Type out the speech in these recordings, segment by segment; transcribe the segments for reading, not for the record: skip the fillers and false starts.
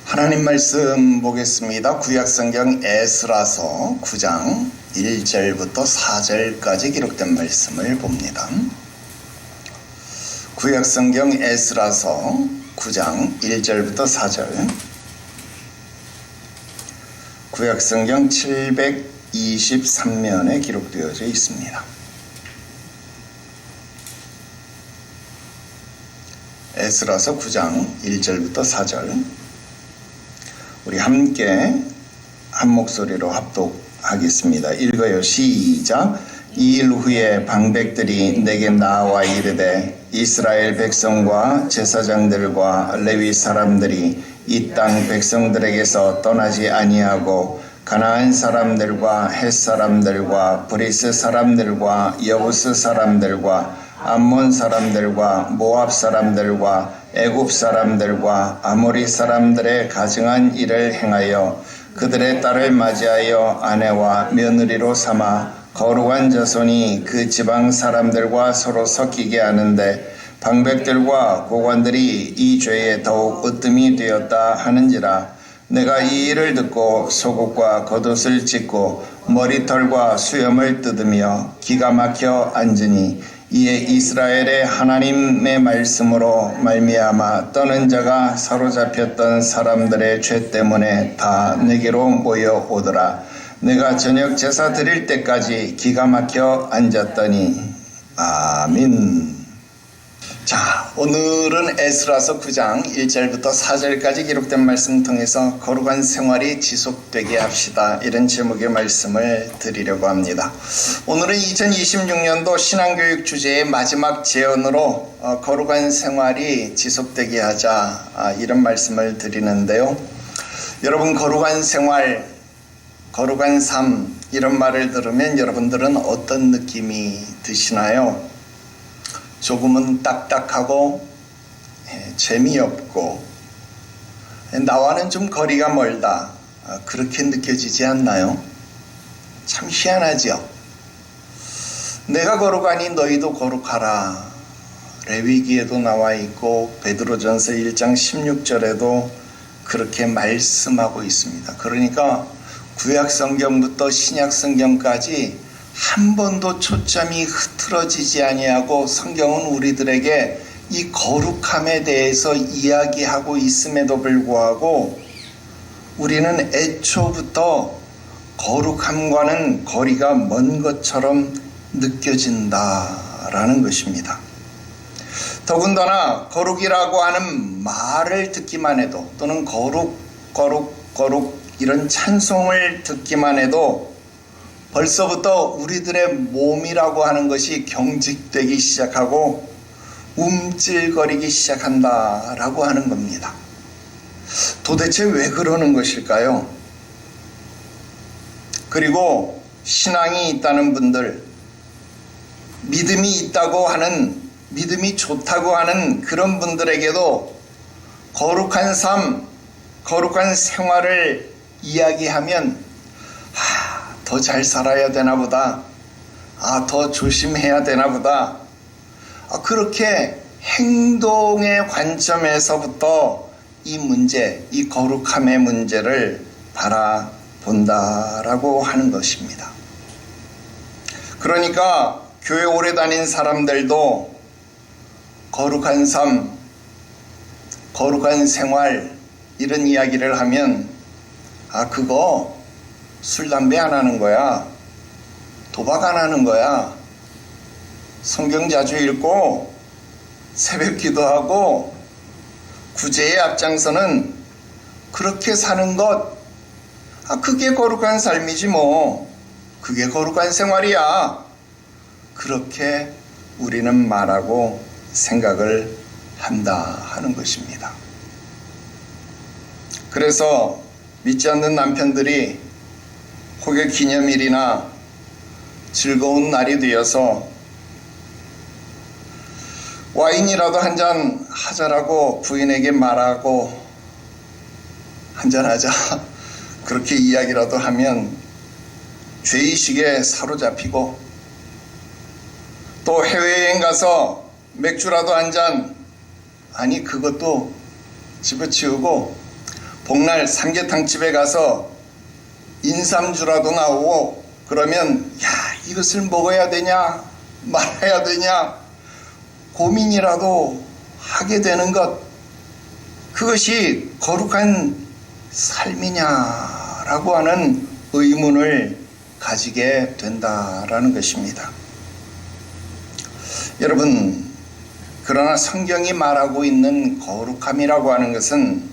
하나님 말씀 보겠습니다. 구약성경 에스라서 9장 1절부터 4절까지 기록된 말씀을 봅니다. 구약성경 에스라서 9장 1절부터 4절, 구약성경 723면에 기록되어져 있습니다. 에스라서 9장 1절부터 4절, 우리 함께 한 목소리로 합독하겠습니다. 읽어요. 시작. 이 일 후에 방백들이 내게 나와 이르되 이스라엘 백성과 제사장들과 레위 사람들이 이 땅 백성들에게서 떠나지 아니하고 가나안 사람들과 헷 사람들과 브리스 사람들과 여부스 사람들과 암몬 사람들과 모압 사람들과 애굽 사람들과 아모리 사람들의 가증한 일을 행하여 그들의 딸을 맞이하여 아내와 며느리로 삼아 거룩한 자손이 그 지방 사람들과 서로 섞이게 하는데 방백들과 고관들이 이 죄에 더욱 으뜸이 되었다 하는지라. 내가 이 일을 듣고 속옷과 겉옷을 찢고 머리털과 수염을 뜯으며 기가 막혀 앉으니 이에 이스라엘의 하나님의 말씀으로 말미암아 떠는 자가 사로잡혔던 사람들의 죄 때문에 다 내게로 모여오더라. 내가 저녁 제사 드릴 때까지 기가 막혀 앉았더니 아멘. 자, 오늘은 에스라서 9장 1절부터 4절까지 기록된 말씀 통해서 거룩한 생활이 지속되게 합시다, 이런 제목의 말씀을 드리려고 합니다. 오늘은 2026년도 신앙교육 주제의 마지막 제언으로 거룩한 생활이 지속되게 하자, 이런 말씀을 드리는데요. 여러분, 거룩한 생활, 거룩한 삶, 이런 말을 들으면 여러분들은 어떤 느낌이 드시나요? 조금은 딱딱하고 재미없고 나와는 좀 거리가 멀다, 그렇게 느껴지지 않나요? 참 희한하죠. 내가 거룩하니 너희도 거룩하라, 레위기에도 나와 있고 베드로전서 1장 16절에도 그렇게 말씀하고 있습니다. 그러니까 구약성경부터 신약성경까지 한 번도 초점이 흐트러지지 아니하고 성경은 우리들에게 이 거룩함에 대해서 이야기하고 있음에도 불구하고 우리는 애초부터 거룩함과는 거리가 먼 것처럼 느껴진다라는 것입니다. 더군다나 거룩이라고 하는 말을 듣기만 해도, 또는 거룩 이런 찬송을 듣기만 해도 벌써부터 우리들의 몸이라고 하는 것이 경직되기 시작하고 움찔거리기 시작한다라고 하는 겁니다. 도대체 왜 그러는 것일까요? 그리고 신앙이 있다는 분들, 믿음이 있다고 하는, 믿음이 좋다고 하는 그런 분들에게도 거룩한 삶, 거룩한 생활을 이야기하면 더 잘 살아야 되나 보다, 더 조심해야 되나 보다, 그렇게 행동의 관점에서부터 이 문제, 이 거룩함의 문제를 바라본다라고 하는 것입니다. 그러니까 교회 오래 다닌 사람들도 거룩한 삶, 거룩한 생활, 이런 이야기를 하면 그거 술, 담배 안 하는 거야, 도박 안 하는 거야, 성경 자주 읽고 새벽 기도하고 구제에 앞장서는 그렇게 사는 것, 그게 거룩한 삶이지 뭐, 그게 거룩한 생활이야, 그렇게 우리는 말하고 생각을 한다 하는 것입니다. 그래서 믿지 않는 남편들이 혹여 기념일이나 즐거운 날이 되어서 와인이라도 한잔 하자라고 부인에게 말하고 한잔하자 그렇게 이야기라도 하면 죄의식에 사로잡히고 또 해외여행 가서 맥주라도 한 잔, 아니 그것도 집어치우고 복날 삼계탕집에 가서 인삼주라도 나오고 그러면 야, 이것을 먹어야 되냐 말아야 되냐 고민이라도 하게 되는 것, 그것이 거룩한 삶이냐라고 하는 의문을 가지게 된다라는 것입니다. 여러분, 그러나 성경이 말하고 있는 거룩함이라고 하는 것은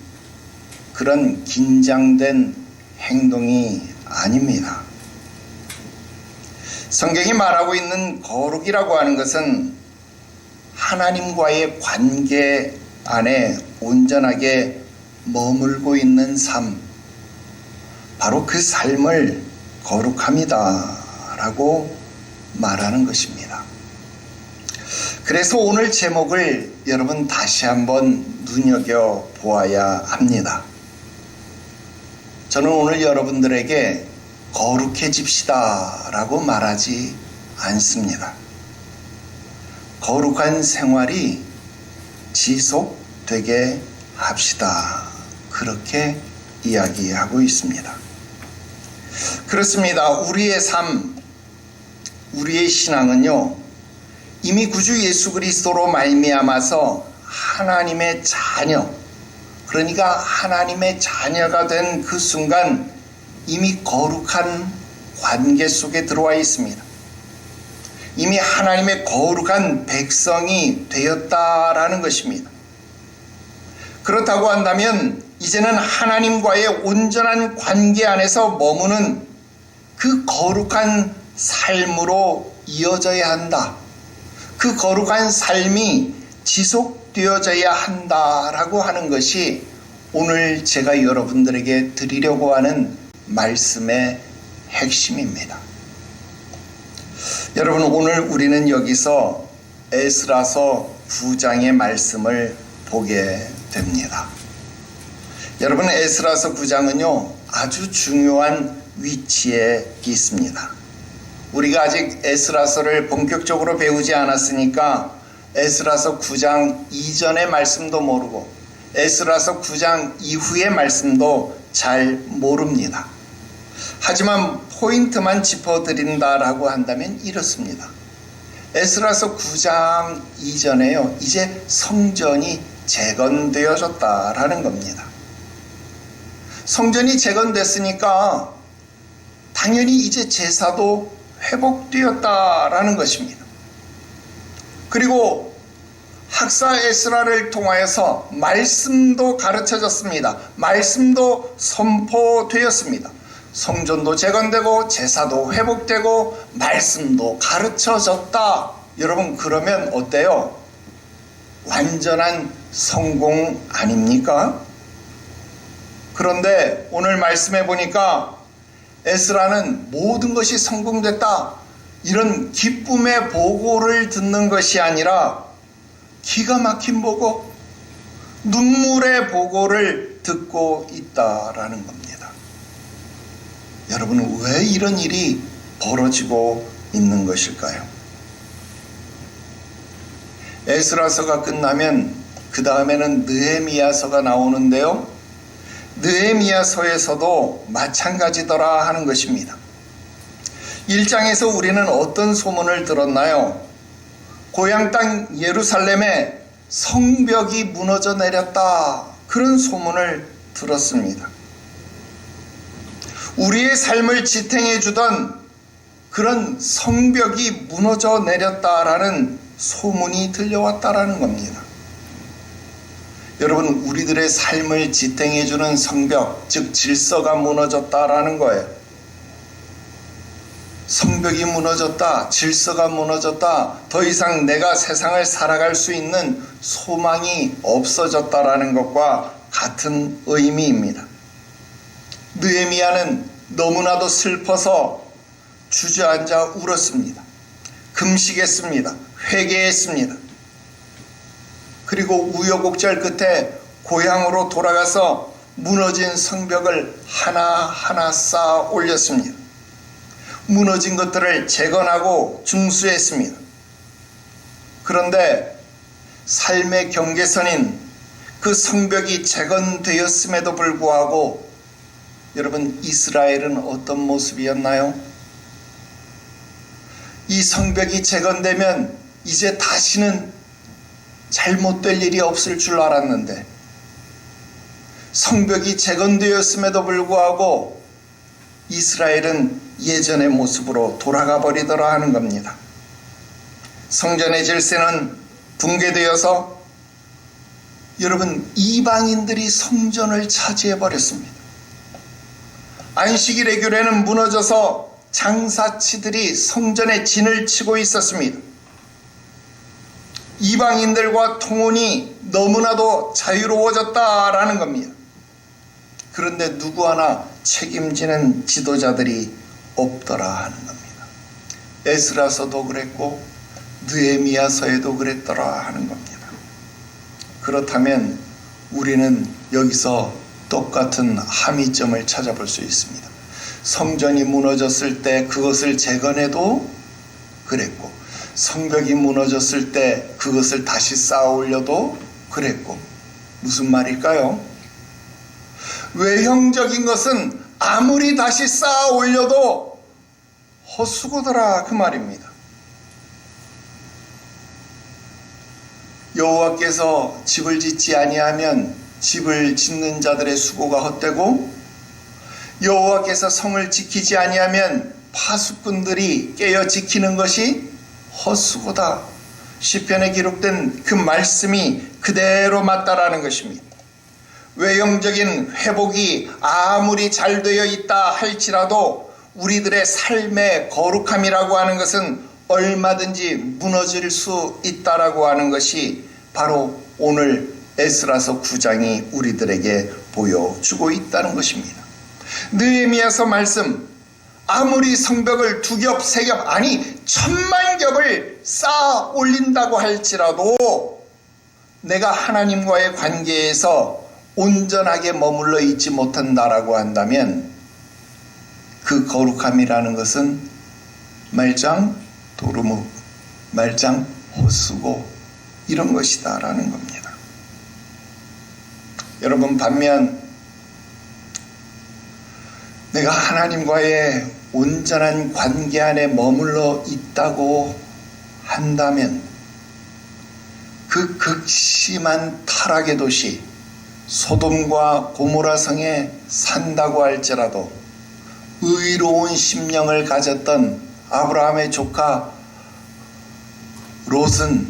그런 긴장된 행동이 아닙니다. 성경이 말하고 있는 거룩이라고 하는 것은 하나님과의 관계 안에 온전하게 머물고 있는 삶, 바로 그 삶을 거룩함이다 라고 말하는 것입니다. 그래서 오늘 제목을 여러분 다시 한번 눈여겨보아야 합니다. 저는 오늘 여러분들에게 거룩해집시다 라고 말하지 않습니다. 거룩한 생활이 지속되게 합시다, 그렇게 이야기하고 있습니다. 그렇습니다. 우리의 삶, 우리의 신앙은요, 이미 구주 예수 그리스도로 말미암아서 하나님의 자녀, 그러니까 하나님의 자녀가 된 그 순간 이미 거룩한 관계 속에 들어와 있습니다. 이미 하나님의 거룩한 백성이 되었다라는 것입니다. 그렇다고 한다면 이제는 하나님과의 온전한 관계 안에서 머무는 그 거룩한 삶으로 이어져야 한다. 그 거룩한 삶이 지속되어져야 한다라고 하는 것이 오늘 제가 여러분들에게 드리려고 하는 말씀의 핵심입니다. 여러분, 오늘 우리는 여기서 에스라서 9장의 말씀을 보게 됩니다. 여러분, 에스라서 9장은요 아주 중요한 위치에 있습니다. 우리가 아직 에스라서를 본격적으로 배우지 않았으니까 에스라서 9장 이전의 말씀도 모르고 에스라서 9장 이후의 말씀도 잘 모릅니다. 하지만 포인트만 짚어드린다라고 한다면 이렇습니다. 에스라서 9장 이전에요, 이제 성전이 재건되어졌다라는 겁니다. 성전이 재건됐으니까 당연히 이제 제사도 회복되었다라는 것입니다. 그리고 학사 에스라를 통하여서 말씀도 가르쳐졌습니다. 말씀도 선포되었습니다. 성전도 재건되고 제사도 회복되고 말씀도 가르쳐졌다. 여러분, 그러면 어때요? 완전한 성공 아닙니까? 그런데 오늘 말씀해 보니까 에스라는 모든 것이 성공됐다, 이런 기쁨의 보고를 듣는 것이 아니라 기가 막힌 보고, 눈물의 보고를 듣고 있다라는 겁니다. 여러분, 왜 이런 일이 벌어지고 있는 것일까요? 에스라서가 끝나면 그 다음에는 느헤미야서가 나오는데요, 느헤미야서에서도 마찬가지더라 하는 것입니다. 1장에서 우리는 어떤 소문을 들었나요? 고향 땅 예루살렘에 성벽이 무너져 내렸다, 그런 소문을 들었습니다. 우리의 삶을 지탱해 주던 그런 성벽이 무너져 내렸다라는 소문이 들려왔다라는 겁니다. 여러분, 우리들의 삶을 지탱해 주는 성벽, 즉 질서가 무너졌다라는 거예요. 성벽이 무너졌다, 질서가 무너졌다, 더 이상 내가 세상을 살아갈 수 있는 소망이 없어졌다라는 것과 같은 의미입니다. 느헤미야는 너무나도 슬퍼서 주저앉아 울었습니다. 금식했습니다. 회개했습니다. 그리고 우여곡절 끝에 고향으로 돌아가서 무너진 성벽을 하나하나 쌓아 올렸습니다. 무너진 것들을 재건하고 중수했습니다. 그런데 삶의 경계선인 그 성벽이 재건되었음에도 불구하고 여러분, 이스라엘은 어떤 모습이었나요? 이 성벽이 재건되면 이제 다시는 잘못될 일이 없을 줄 알았는데, 성벽이 재건되었음에도 불구하고 이스라엘은 예전의 모습으로 돌아가 버리더라 하는 겁니다. 성전의 질서는 붕괴되어서 여러분, 이방인들이 성전을 차지해 버렸습니다. 안식일의 규례는 무너져서 장사치들이 성전에 진을 치고 있었습니다. 이방인들과 통혼이 너무나도 자유로워졌다라는 겁니다. 그런데 누구 하나 책임지는 지도자들이 없더라 하는 겁니다. 에스라서도 그랬고 느헤미야서에도 그랬더라 하는 겁니다. 그렇다면 우리는 여기서 똑같은 함의점을 찾아볼 수 있습니다. 성전이 무너졌을 때 그것을 재건해도 그랬고, 성벽이 무너졌을 때 그것을 다시 쌓아 올려도 그랬고, 무슨 말일까요? 외형적인 것은 아무리 다시 쌓아 올려도 헛수고더라 그 말입니다. 여호와께서 집을 짓지 아니하면 집을 짓는 자들의 수고가 헛되고, 여호와께서 성을 지키지 아니하면 파수꾼들이 깨어 지키는 것이 헛수고다. 시편에 기록된 그 말씀이 그대로 맞다라는 것입니다. 외형적인 회복이 아무리 잘 되어 있다 할지라도 우리들의 삶의 거룩함이라고 하는 것은 얼마든지 무너질 수 있다라고 하는 것이 바로 오늘 에스라서 9장이 우리들에게 보여주고 있다는 것입니다. 느헤미야서 말씀, 아무리 성벽을 2겹, 3겹, 아니 1000만 겹을 쌓아 올린다고 할지라도 내가 하나님과의 관계에서 온전하게 머물러 있지 못한다라고 한다면 그 거룩함이라는 것은 말짱 도루묵, 말짱 헛수고 이런 것이다 라는 겁니다. 여러분, 반면 내가 하나님과의 온전한 관계 안에 머물러 있다고 한다면 그 극심한 타락의 도시 소돔과 고모라 성에 산다고 할지라도 의로운 심령을 가졌던 아브라함의 조카 롯은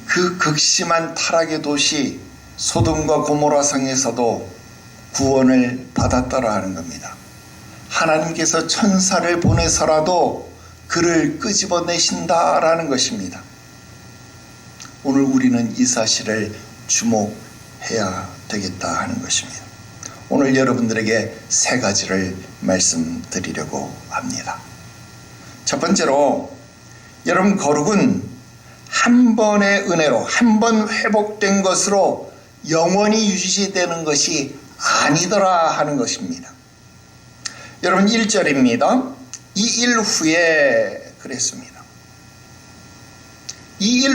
그 극심한 타락의 도시 소돔과 고모라 성에서도 구원을 받았더라 하는 겁니다. 하나님께서 천사를 보내서라도 그를 끄집어내신다라는 것입니다. 오늘 우리는 이 사실을 주목해야 되겠다 하는 것입니다. 오늘 여러분들에게 3가지를 말씀드리려고 합니다. 첫 번째로, 여러분, 거룩은 한 번의 은혜로, 한 번 회복된 것으로 영원히 유지되는 것이 아니더라 하는 것입니다. 여러분, 1절입니다. 이 일 후에 그랬습니다. 이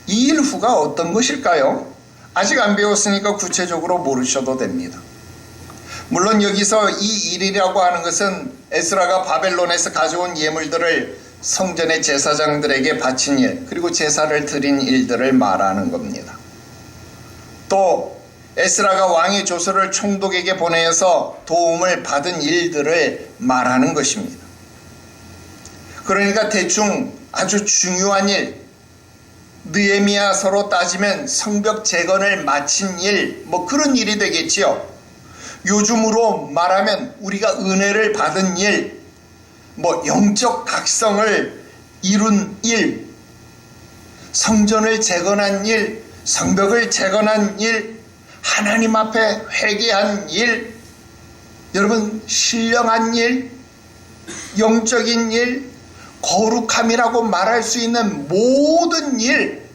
일 후가 어떤 것일까요? 아직 안 배웠으니까 구체적으로 모르셔도 됩니다. 물론 여기서 이 일이라고 하는 것은 에스라가 바벨론에서 가져온 예물들을 성전의 제사장들에게 바친 일, 그리고 제사를 드린 일들을 말하는 겁니다. 또 에스라가 왕의 조서를 총독에게 보내서 도움을 받은 일들을 말하는 것입니다. 그러니까 대충 아주 중요한 일, 느헤미야서로 따지면 성벽 재건을 마친 일, 뭐 그런 일이 되겠지요. 요즘으로 말하면 우리가 은혜를 받은 일, 뭐 영적 각성을 이룬 일, 성전을 재건한 일, 성벽을 재건한 일, 하나님 앞에 회개한 일, 여러분 신령한 일, 영적인 일, 거룩함이라고 말할 수 있는 모든 일,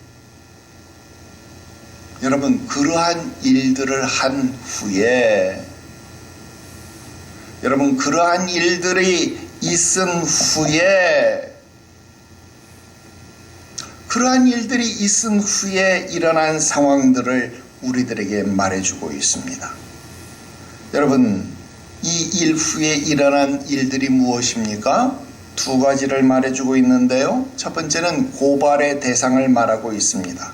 여러분 그러한 일들을 한 후에, 여러분 그러한 일들이 있은 후에, 그 그러한 일들이 있은 후에 일어난 상황들을 우리들에게 말해주고 있습니다. 여러분, 이 일 후에 일어난 일들이 무엇입니까? 두 가지를 말해주고 있는데요. 첫 번째는 고발의 대상을 말하고 있습니다.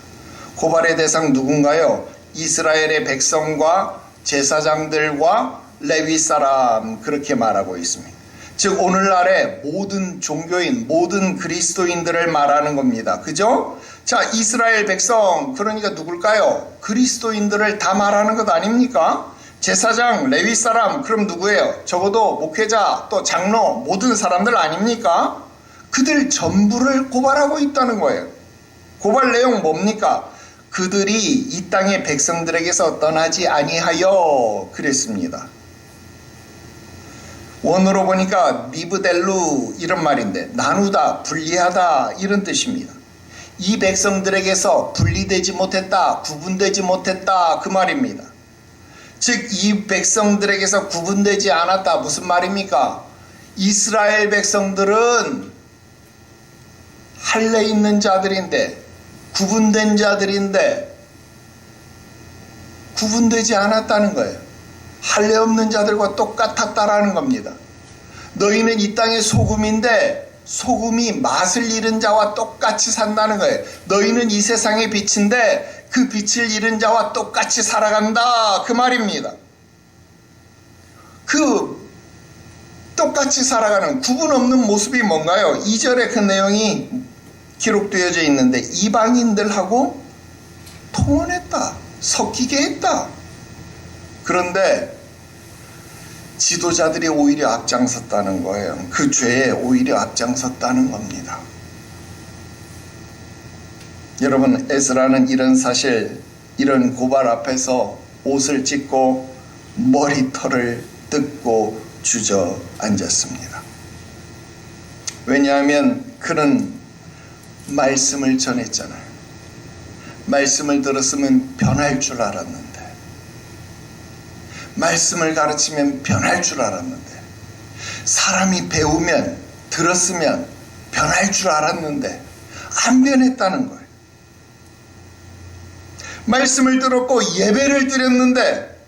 고발의 대상 누군가요? 이스라엘의 백성과 제사장들과 레위 사람, 그렇게 말하고 있습니다. 즉 오늘날의 모든 종교인, 모든 그리스도인들을 말하는 겁니다. 그죠? 자, 이스라엘 백성, 그러니까 누굴까요? 그리스도인들을 다 말하는 것 아닙니까? 제사장, 레위 사람, 그럼 누구예요? 적어도 목회자, 또 장로, 모든 사람들 아닙니까? 그들 전부를 고발하고 있다는 거예요. 고발 내용 뭡니까? 그들이 이 땅의 백성들에게서 떠나지 아니하여 그랬습니다. 원어로 보니까 니브델루 이런 말인데 나누다, 분리하다 이런 뜻입니다. 이 백성들에게서 분리되지 못했다, 구분되지 못했다 그 말입니다. 즉 이 백성들에게서 구분되지 않았다 무슨 말입니까? 이스라엘 백성들은 할례 있는 자들인데 구분된 자들인데 구분되지 않았다는 거예요. 할례 없는 자들과 똑같았다라는 겁니다. 너희는 이 땅의 소금인데 소금이 맛을 잃은 자와 똑같이 산다는 거예요. 너희는 이 세상의 빛인데 그 빛을 잃은 자와 똑같이 살아간다 그 말입니다. 그 똑같이 살아가는 구분 없는 모습이 뭔가요? 2절에 그 내용이 기록되어져 있는데 이방인들하고 통혼했다, 섞이게 했다. 그런데 지도자들이 오히려 앞장섰다는 거예요. 그 죄에 오히려 앞장섰다는 겁니다. 여러분, 에스라는 이런 사실, 이런 고발 앞에서 옷을 찢고 머리털을 뜯고 주저앉았습니다. 왜냐하면 그는 말씀을 전했잖아요. 말씀을 들었으면 변할 줄 알았는데, 말씀을 가르치면 변할 줄 알았는데, 사람이 배우면 들었으면 변할 줄 알았는데 안 변했다는 거예요. 말씀을 들었고 예배를 드렸는데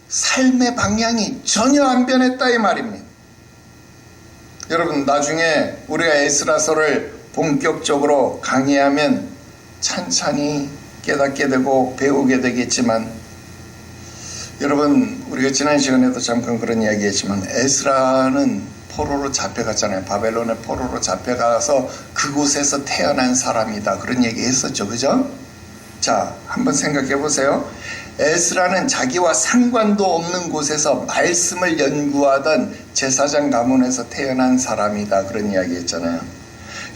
삶의 방향이 전혀 안 변했다 이 말입니다. 여러분, 나중에 우리가 에스라서를 본격적으로 강의하면 찬찬히 깨닫게 되고 배우게 되겠지만, 여러분, 우리가 지난 시간에도 잠깐 그런 이야기 했지만 에스라는 포로로 잡혀갔잖아요. 바벨론의 포로로 잡혀가서 그곳에서 태어난 사람이다 그런 얘기 했었죠. 그죠? 자, 한번 생각해 보세요. 에스라는 자기와 상관도 없는 곳에서 말씀을 연구하던 제사장 가문에서 태어난 사람이다 그런 이야기 했잖아요.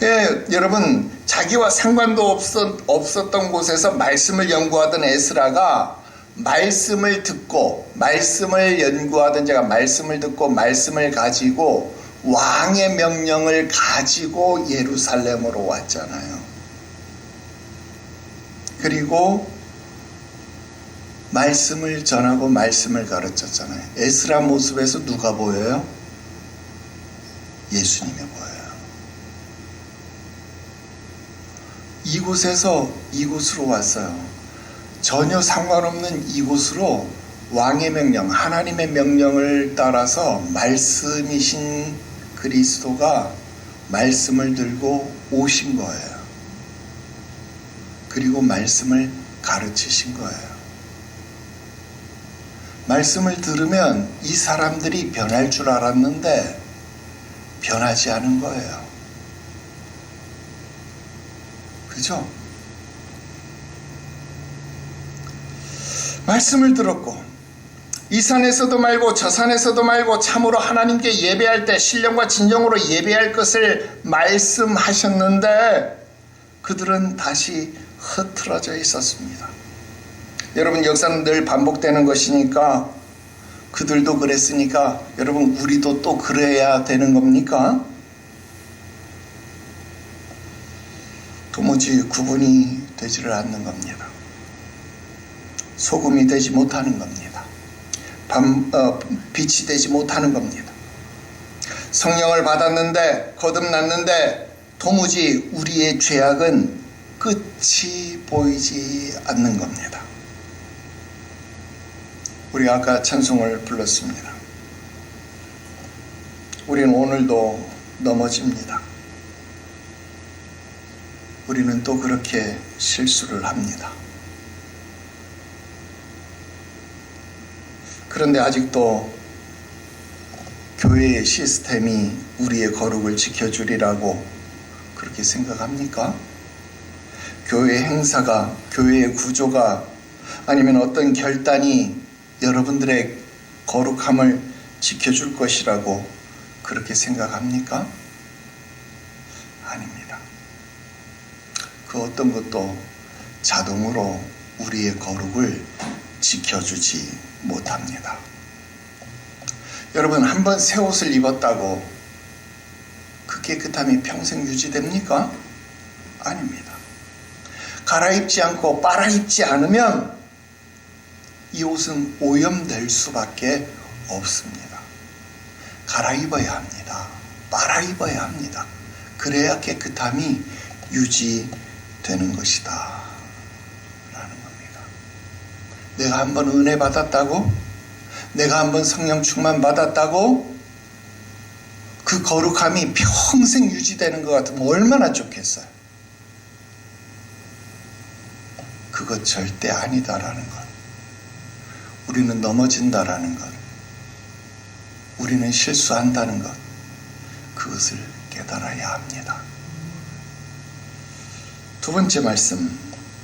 예, 여러분, 자기와 상관도 없었던 곳에서 말씀을 연구하던 에스라가 말씀을 듣고 말씀을 연구하던 자가 말씀을 듣고 말씀을 가지고 왕의 명령을 가지고 예루살렘으로 왔잖아요. 그리고 말씀을 전하고 말씀을 가르쳤잖아요. 에스라 모습에서 누가 보여요? 예수님이 보여요. 이곳에서 이곳으로 왔어요. 전혀 상관없는 이곳으로 왕의 명령, 하나님의 명령을 따라서 말씀이신 그리스도가 말씀을 들고 오신 거예요. 그리고 말씀을 가르치신 거예요. 말씀을 들으면 이 사람들이 변할 줄 알았는데 변하지 않은 거예요. 그죠? 말씀을 들었고 이 산에서도 말고 저 산에서도 말고 참으로 하나님께 예배할 때 신령과 진정으로 예배할 것을 말씀하셨는데 그들은 다시 흐트러져 있었습니다. 여러분, 역사는 늘 반복되는 것이니까 그들도 그랬으니까 여러분, 우리도 또 그래야 되는 겁니까? 도무지 구분이 되지를 않는 겁니다. 소금이 되지 못하는 겁니다. 빛이 되지 못하는 겁니다. 성령을 받았는데 거듭났는데 도무지 우리의 죄악은 끝이 보이지 않는 겁니다. 우리 아까 찬송을 불렀습니다. 우리는 오늘도 넘어집니다. 우리는 또 그렇게 실수를 합니다. 그런데 아직도 교회의 시스템이 우리의 거룩을 지켜주리라고 그렇게 생각합니까? 교회 행사가, 교회의 구조가, 아니면 어떤 결단이 여러분들의 거룩함을 지켜줄 것이라고 그렇게 생각합니까? 아닙니다. 그 어떤 것도 자동으로 우리의 거룩을 지켜주지 못합니다. 여러분, 한번 새 옷을 입었다고 그 깨끗함이 평생 유지됩니까? 아닙니다. 갈아입지 않고 빨아입지 않으면 이 옷은 오염될 수밖에 없습니다. 갈아입어야 합니다. 빨아입어야 합니다. 그래야 깨끗함이 유지되는 것이다 라는 겁니다. 내가 한번 은혜 받았다고? 내가 한번 성령 충만 받았다고? 그 거룩함이 평생 유지되는 것 같으면 얼마나 좋겠어요. 그것 절대 아니다라는 것. 우리는 넘어진다라는 것. 우리는 실수한다는 것. 그것을 깨달아야 합니다. 두 번째 말씀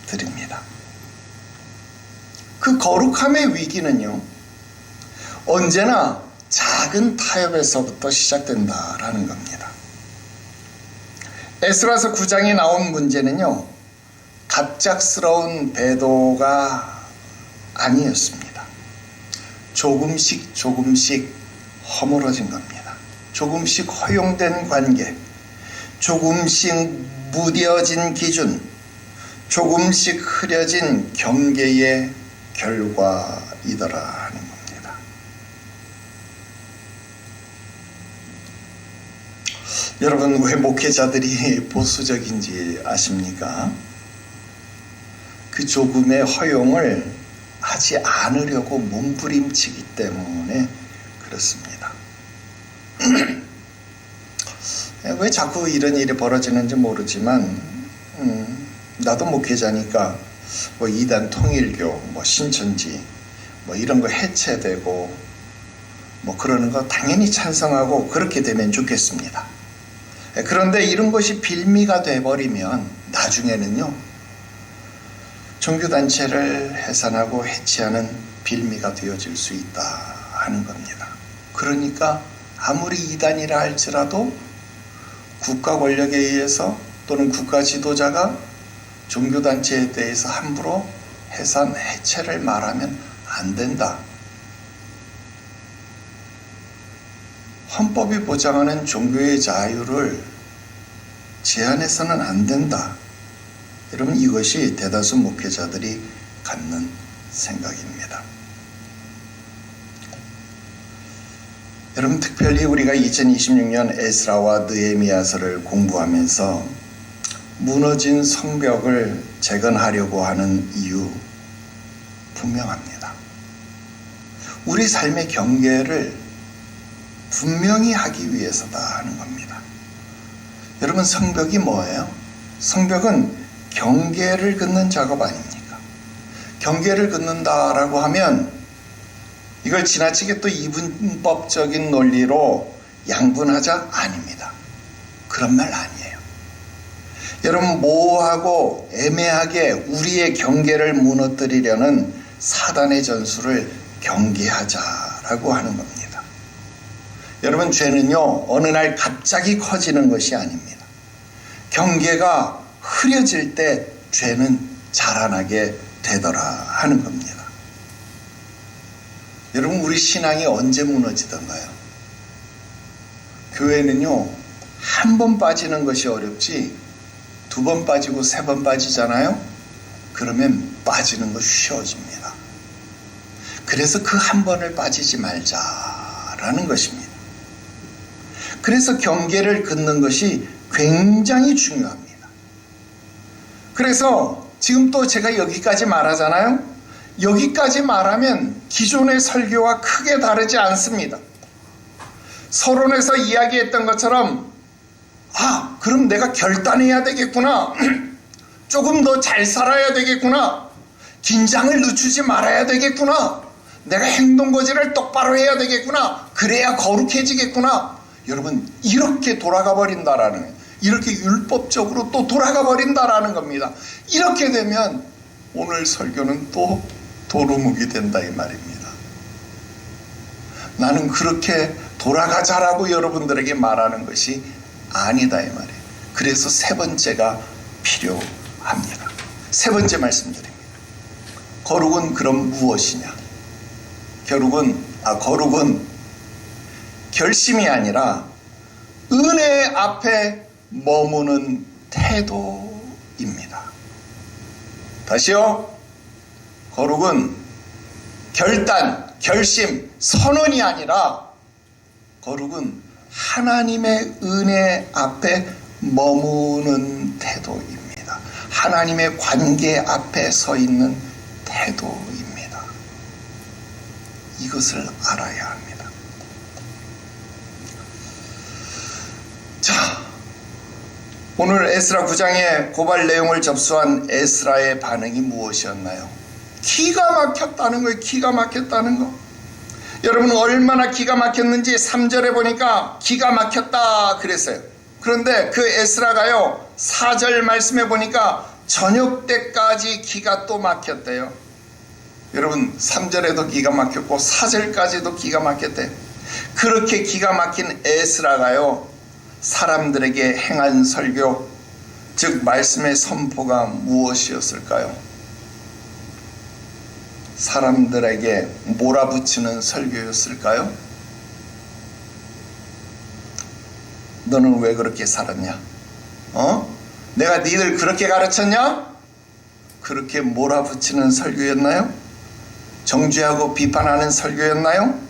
드립니다. 그 거룩함의 위기는요, 언제나 작은 타협에서부터 시작된다라는 겁니다. 에스라서 9장에 나온 문제는요, 갑작스러운 배도가 아니었습니다. 조금씩 허물어진 겁니다. 조금씩 허용된 관계, 조금씩 무뎌진 기준, 조금씩 흐려진 경계의 결과이더라 하는 겁니다. 여러분, 왜 목회자들이 보수적인지 아십니까? 그 조금의 허용을 하지 않으려고 몸부림치기 때문에 그렇습니다. 왜 자꾸 이런 일이 벌어지는지 모르지만 나도 목회자니까 뭐 이단 통일교, 뭐 신천지 뭐 이런 거 해체되고 뭐 그러는 거 당연히 찬성하고 그렇게 되면 좋겠습니다. 그런데 이런 것이 빌미가 돼버리면 나중에는요, 종교단체를 해산하고 해체하는 빌미가 되어질 수 있다 하는 겁니다. 그러니까 아무리 이단이라 할지라도 국가 권력에 의해서 또는 국가 지도자가 종교단체에 대해서 함부로 해산, 해체를 말하면 안 된다. 헌법이 보장하는 종교의 자유를 제한해서는 안 된다. 여러분, 이것이 대다수 목회자들이 갖는 생각입니다. 여러분, 특별히 우리가 2026년 에스라와 느헤미야서를 공부하면서 무너진 성벽을 재건하려고 하는 이유 분명합니다. 우리 삶의 경계를 분명히 하기 위해서다 하는 겁니다. 여러분, 성벽이 뭐예요? 성벽은 경계를 긋는 작업 아닙니까? 경계를 긋는다라고 하면 이걸 지나치게 또 이분법적인 논리로 양분하자? 아닙니다. 그런 말 아니에요. 여러분, 모호하고 애매하게 우리의 경계를 무너뜨리려는 사단의 전술을 경계하자라고 하는 겁니다. 여러분, 죄는요, 어느 날 갑자기 커지는 것이 아닙니다. 경계가 흐려질 때 죄는 자라나게 되더라 하는 겁니다. 여러분, 우리 신앙이 언제 무너지던가요? 교회는요, 한 번 빠지는 것이 어렵지 두 번 빠지고 세 번 빠지잖아요? 그러면 빠지는 거 쉬워집니다. 그래서 그 한 번을 빠지지 말자라는 것입니다. 그래서 경계를 긋는 것이 굉장히 중요합니다. 그래서 지금 또 제가 여기까지 말하잖아요. 여기까지 말하면 기존의 설교와 크게 다르지 않습니다. 서론에서 이야기했던 것처럼 그럼 내가 결단해야 되겠구나. 조금 더 잘 살아야 되겠구나. 긴장을 늦추지 말아야 되겠구나. 내가 행동거지를 똑바로 해야 되겠구나. 그래야 거룩해지겠구나. 여러분, 이렇게 돌아가 버린다라는 거예요. 이렇게 율법적으로 또 돌아가 버린다라는 겁니다. 이렇게 되면 오늘 설교는 또 도루묵이 된다 이 말입니다. 나는 그렇게 돌아가자라고 여러분들에게 말하는 것이 아니다 이 말이에요. 그래서 세 번째가 필요합니다. 세 번째 말씀드립니다. 거룩은 그럼 무엇이냐? 거룩은 결심이 아니라 은혜 앞에 머무는 태도입니다. 다시요. 거룩은 결단, 결심, 선언이 아니라 거룩은 하나님의 은혜 앞에 머무는 태도입니다. 하나님의 관계 앞에 서 있는 태도입니다. 이것을 알아야 합니다. 자, 오늘 에스라 9장의 고발 내용을 접수한 에스라의 반응이 무엇이었나요? 기가 막혔다는 거예요. 기가 막혔다는 거. 여러분, 얼마나 기가 막혔는지 3절에 보니까 기가 막혔다 그랬어요. 그런데 그 에스라가요, 4절 말씀에 보니까 저녁 때까지 기가 또 막혔대요. 여러분, 3절에도 기가 막혔고 4절까지도 기가 막혔대요. 그렇게 기가 막힌 에스라가요, 사람들에게 행한 설교, 즉 말씀의 선포가 무엇이었을까요? 사람들에게 몰아붙이는 설교였을까요? 너는 왜 그렇게 살았냐? 내가 니들 그렇게 가르쳤냐? 그렇게 몰아붙이는 설교였나요? 정죄하고 비판하는 설교였나요?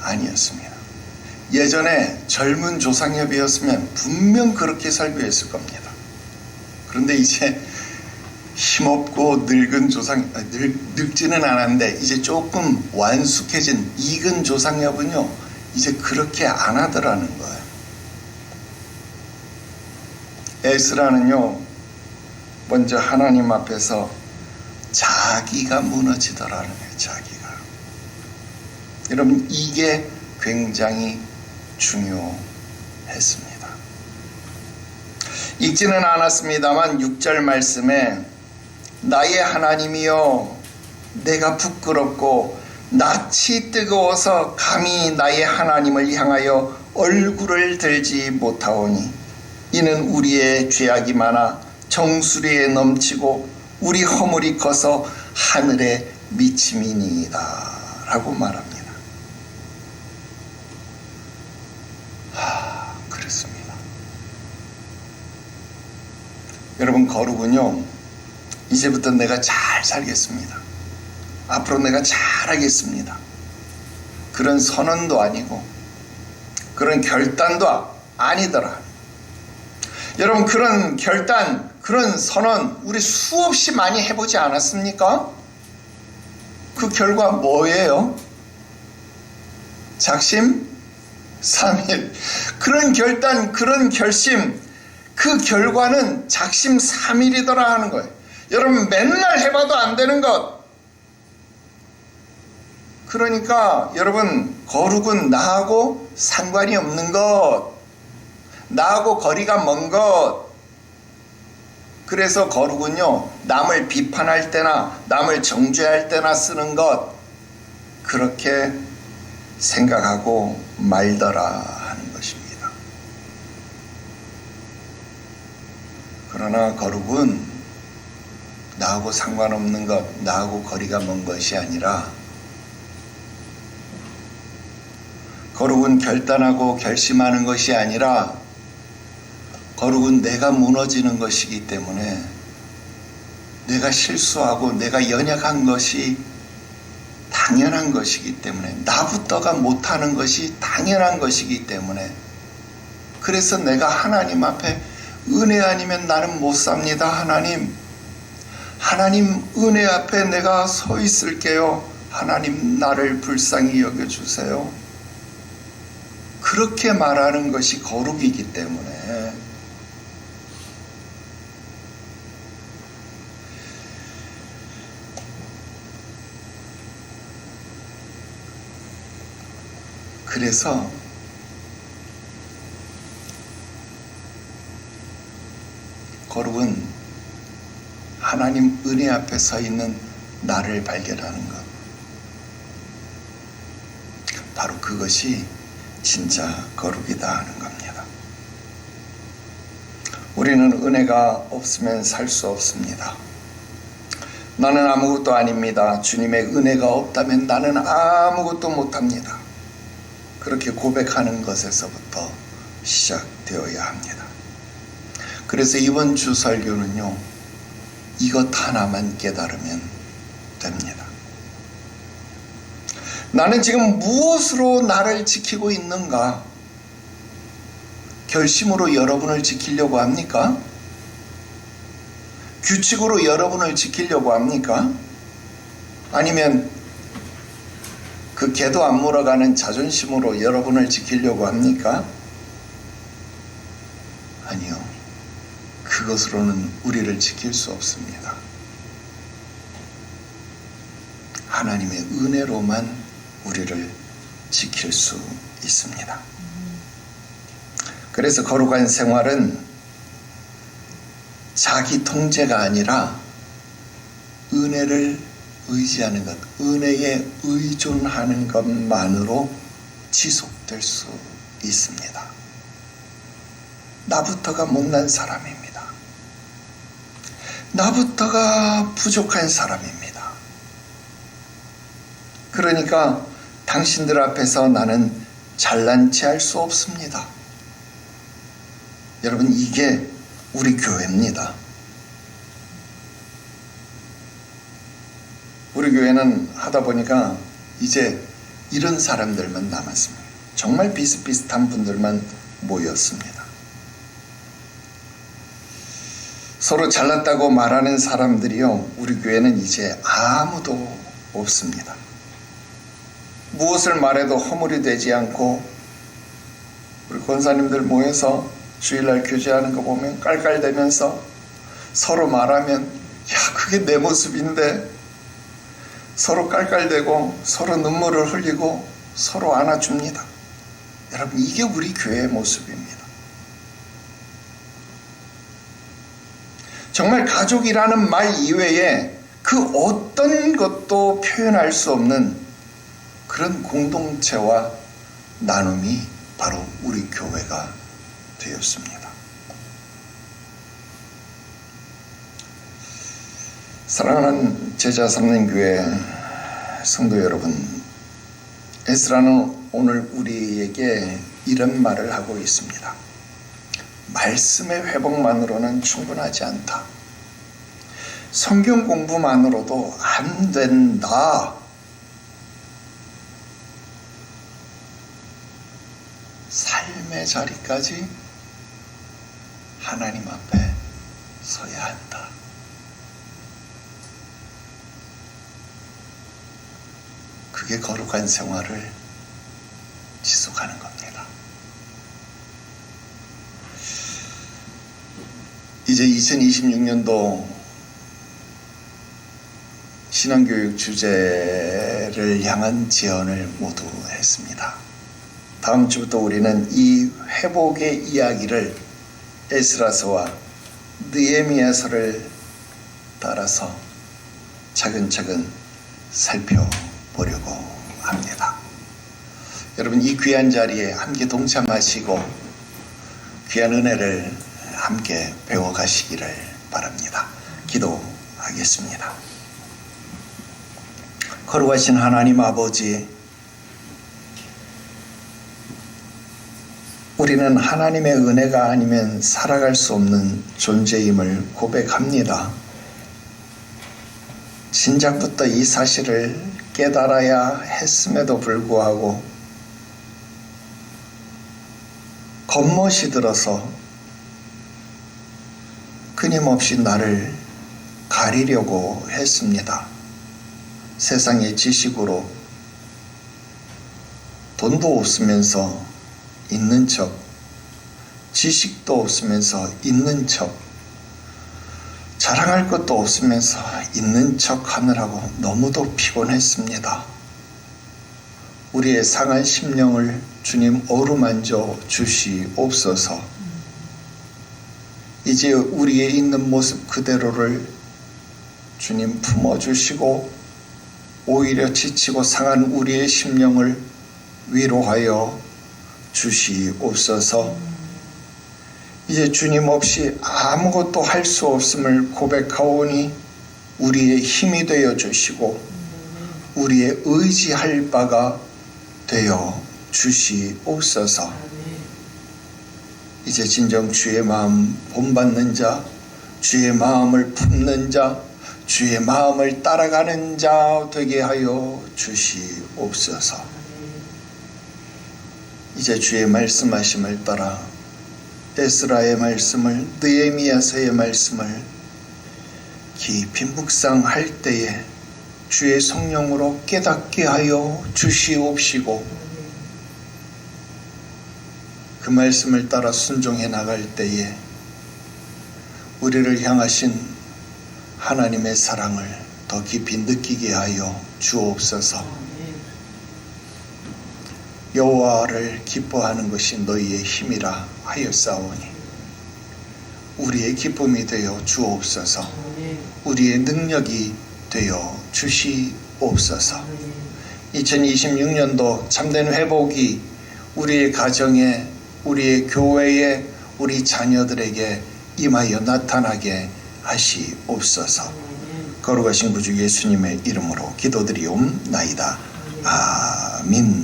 아니었습니다. 예전에 젊은 조상협이었으면 분명 그렇게 설교했을 겁니다. 그런데 이제 힘없고 늙은 늙지는 않았는데 이제 조금 완숙해진 익은 조상협은요, 이제 그렇게 안 하더라는 거예요. 에스라는요, 먼저 하나님 앞에서 자기가 무너지더라는 거예요. 자기가. 여러분, 이게 굉장히 중요했습니다. 읽지는 않았습니다만 6절 말씀에 나의 하나님이여, 내가 부끄럽고 낯이 뜨거워서 감히 나의 하나님을 향하여 얼굴을 들지 못하오니 이는 우리의 죄악이 많아 정수리에 넘치고 우리 허물이 커서 하늘에 미침이니이다 라고 말합니다. 그렇습니다. 여러분, 거룩은요, 이제부터 내가 잘 살겠습니다. 앞으로 내가 잘하겠습니다. 그런 선언도 아니고 그런 결단도 아니더라. 여러분, 그런 결단, 그런 선언 우리 수없이 많이 해보지 않았습니까? 그 결과 뭐예요? 작심 삼일. 그런 결단, 그런 결심, 그 결과는 작심 삼일이더라 하는 거예요. 여러분, 맨날 해봐도 안 되는 것. 그러니까 여러분, 거룩은 나하고 상관이 없는 것, 나하고 거리가 먼 것. 그래서 거룩은요, 남을 비판할 때나 남을 정죄할 때나 쓰는 것, 그렇게 생각하고 말더라 하는 것입니다. 그러나 거룩은 나하고 상관없는 것, 나하고 거리가 먼 것이 아니라, 거룩은 결단하고 결심하는 것이 아니라 거룩은 내가 무너지는 것이기 때문에, 내가 실수하고 내가 연약한 것이 당연한 것이기 때문에, 나부터가 못하는 것이 당연한 것이기 때문에, 그래서 내가 하나님 앞에 은혜 아니면 나는 못 삽니다. 하나님 은혜 앞에 내가 서 있을게요. 하나님 나를 불쌍히 여겨주세요. 그렇게 말하는 것이 거룩이기 때문에 그래서 거룩은 하나님 은혜 앞에 서 있는 나를 발견하는 것. 바로 그것이 진짜 거룩이다 하는 겁니다. 우리는 은혜가 없으면 살 수 없습니다. 나는 아무것도 아닙니다. 주님의 은혜가 없다면 나는 아무것도 못합니다. 그렇게 고백하는 것에서부터 시작되어야 합니다. 그래서 이번 주 설교는요, 이것 하나만 깨달으면 됩니다. 나는 지금 무엇으로 나를 지키고 있는가? 결심으로 여러분을 지키려고 합니까? 규칙으로 여러분을 지키려고 합니까? 아니면 그 개도 안 물어가는 자존심으로 여러분을 지키려고 합니까? 아니요. 그것으로는 우리를 지킬 수 없습니다. 하나님의 은혜로만 우리를 지킬 수 있습니다. 그래서 거룩한 생활은 자기 통제가 아니라 은혜를 의지하는 것, 은혜에 의존하는 것만으로 지속될 수 있습니다. 나부터가 못난 사람입니다. 나부터가 부족한 사람입니다. 그러니까 당신들 앞에서 나는 잘난 체 할 수 없습니다. 여러분, 이게 우리 교회입니다. 우리 교회는 하다 보니까 이제 이런 사람들만 남았습니다. 정말 비슷비슷한 분들만 모였습니다. 서로 잘났다고 말하는 사람들이요, 우리 교회는 이제 아무도 없습니다. 무엇을 말해도 허물이 되지 않고, 우리 권사님들 모여서 주일날 교제하는 거 보면 깔깔대면서 서로 말하면, 야, 그게 내 모습인데, 서로 깔깔대고 서로 눈물을 흘리고 서로 안아줍니다. 여러분, 이게 우리 교회의 모습입니다. 정말 가족이라는 말 이외에 그 어떤 것도 표현할 수 없는 그런 공동체와 나눔이 바로 우리 교회가 되었습니다. 사랑하는 제자 삼는 교회 성도 여러분, 에스라는 오늘 우리에게 이런 말을 하고 있습니다. 말씀의 회복만으로는 충분하지 않다. 성경 공부만으로도 안 된다. 삶의 자리까지 하나님 앞에 서야 한다. 그게 거룩한 생활을 지속하는 겁니다. 이제 2026년도 신앙교육 주제를 향한 제언을 모두 했습니다. 다음 주부터 우리는 이 회복의 이야기를 에스라서와 느헤미야서를 따라서 차근차근 살펴보려고 합니다. 여러분, 이 귀한 자리에 함께 동참하시고 귀한 은혜를 함께 배워가시기를 바랍니다. 기도하겠습니다. 거룩하신 하나님 아버지, 우리는 하나님의 은혜가 아니면 살아갈 수 없는 존재임을 고백합니다. 신작부터 이 사실을 깨달아야 했음에도 불구하고 겉멋이 들어서 끊임없이 나를 가리려고 했습니다. 세상의 지식으로 돈도 없으면서 있는 척, 지식도 없으면서 있는 척, 자랑할 것도 없으면서 있는 척 하느라고 너무도 피곤했습니다. 우리의 상한 심령을 주님 어루만져 주시옵소서. 이제 우리의 있는 모습 그대로를 주님 품어주시고 오히려 지치고 상한 우리의 심령을 위로하여 주시옵소서. 이제 주님 없이 아무것도 할 수 없음을 고백하오니 우리의 힘이 되어 주시고 우리의 의지할 바가 되어 주시옵소서. 이제 진정 주의 마음 본받는 자, 주의 마음을 품는 자, 주의 마음을 따라가는 자 되게 하여 주시옵소서. 이제 주의 말씀하심을 따라 에스라의 말씀을, 느헤미야서의 말씀을 깊이 묵상할 때에 주의 성령으로 깨닫게 하여 주시옵시고 그 말씀을 따라 순종해 나갈 때에 우리를 향하신 하나님의 사랑을 더 깊이 느끼게 하여 주옵소서. 여호와를 기뻐하는 것이 너희의 힘이라 하였사오니 우리의 기쁨이 되어 주옵소서. 우리의 능력이 되어 주시옵소서. 2026년도 참된 회복이 우리의 가정에, 우리의 교회에, 우리 자녀들에게 임하여 나타나게 하시옵소서. 거룩하신 구주 예수님의 이름으로 기도드리옵나이다. 아멘.